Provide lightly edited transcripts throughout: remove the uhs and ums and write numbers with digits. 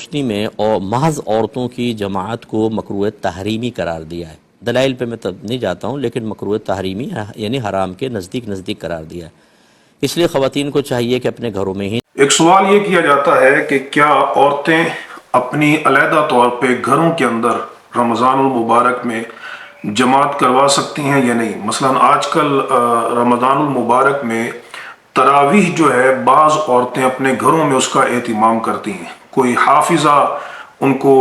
روشنی میں اور محض عورتوں کی جماعت کو مکروہ تحریمی قرار دیا ہے. دلائل پہ میں نہیں جاتا ہوں، لیکن مکروہ تحریمی یعنی حرام کے نزدیک قرار دیا ہے. اس لیے خواتین کو چاہیے کہ اپنے گھروں میں ہی. ایک سوال یہ کیا جاتا ہے کہ کیا عورتیں اپنی علیحدہ طور پہ گھروں کے اندر رمضان المبارک میں جماعت کروا سکتی ہیں یا نہیں؟ مثلا آج کل رمضان المبارک میں تراویح جو ہے بعض عورتیں اپنے گھروں میں اس کا اہتمام کرتی ہیں. کوئی حافظہ ان کو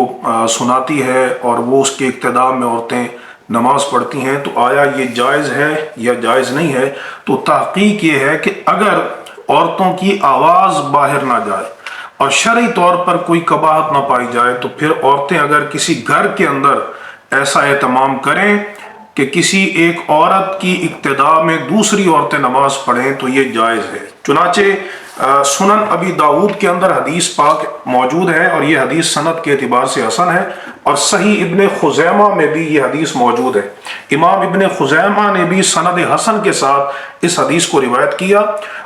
سناتی ہے اور وہ اس کے اقتداء میں عورتیں نماز پڑھتی ہیں. تو آیا یہ جائز ہے یا جائز نہیں ہے؟ تو تحقیق یہ ہے کہ اگر عورتوں کی آواز باہر نہ جائے اور شرعی طور پر کوئی قباحت نہ پائی جائے تو پھر عورتیں اگر کسی گھر کے اندر ایسا اہتمام کریں کہ کسی ایک عورت کی اقتداء میں دوسری عورتیں نماز پڑھیں تو یہ جائز ہے. چنانچہ سنن ابی داؤد کے اندر حدیث پاک موجود ہے اور یہ حدیث سند کے اعتبار سے حسن ہے، اور صحیح ابن خزیمہ میں بھی یہ حدیث موجود ہے. امام ابن خزیمہ نے بھی سند حسن کے ساتھ اس حدیث کو روایت کیا،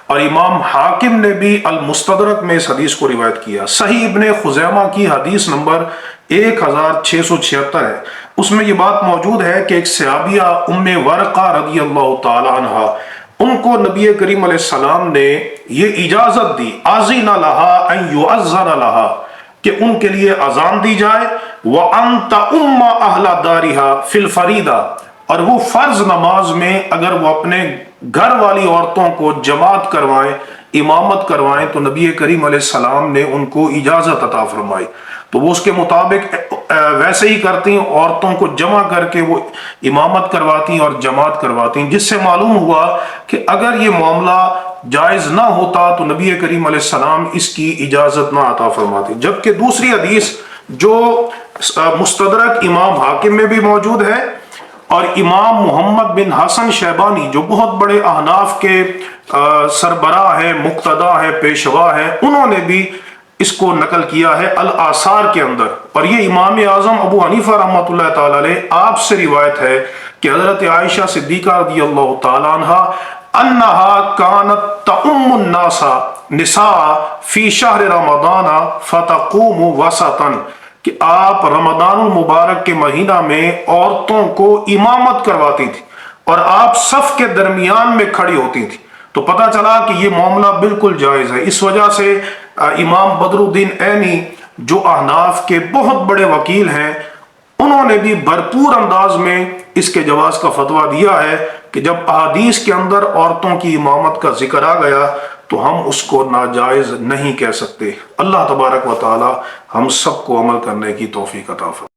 اور امام حاکم نے بھی المستدرک میں اس حدیث کو روایت کیا. صحیح ابن خزیمہ کی حدیث نمبر 1676 ہے. اس میں یہ بات موجود ہے کہ ایک صحابیہ ام ورقہ رضی اللہ تعالی عنہ، ان کو نبی کریم علیہ السلام نے یہ اجازت دی، اذن لہا ان یؤذن لہا، کہ ان کے لیے اذان دی جائے، وان تؤم اہل دارہا فی الفریضہ، اور وہ فرض نماز میں اگر وہ اپنے گھر والی عورتوں کو جماعت کروائیں، امامت کروائیں، تو نبی کریم علیہ السلام نے ان کو اجازت عطا فرمائی. تو وہ اس کے مطابق ویسے ہی کرتی ہیں، عورتوں کو جمع کر کے وہ امامت کرواتی ہیں اور جماعت کرواتی ہیں، جس سے معلوم ہوا کہ اگر یہ معاملہ جائز نہ ہوتا تو نبی کریم علیہ السلام اس کی اجازت نہ عطا فرماتے. جبکہ دوسری حدیث جو مستدرک امام حاکم میں بھی موجود ہے، اور امام محمد بن حسن شیبانی جو بہت بڑے احناف کے سربراہ ہیں، مقتدا ہیں، پیشوا ہیں، انہوں نے بھی اس کو نقل کیا ہے الآثار کے اندر. اور یہ امام اعظم ابو حنیفہ رحمۃ اللہ تعالی علیہ آپ سے روایت ہے کہ حضرت عائشہ صدیقہ رضی اللہ تعالی عنہا انہا کانت تؤم الناس نساء فی شہر رمضان فتقوم وسطا، کہ آپ رمضان المبارک کے مہینہ میں عورتوں کو امامت کرواتی تھی اور آپ صف کے درمیان میں کھڑی ہوتی تھی. تو پتہ چلا کہ یہ معاملہ بالکل جائز ہے. اس وجہ سے امام بدر الدین عینی جو احناف کے بہت بڑے وکیل ہیں، انہوں نے بھی بھرپور انداز میں اس کے جواز کا فتویٰ دیا ہے کہ جب احادیث کے اندر عورتوں کی امامت کا ذکر آ گیا تو ہم اس کو ناجائز نہیں کہہ سکتے. اللہ تبارک و تعالی ہم سب کو عمل کرنے کی توفیق عطا فرمائے.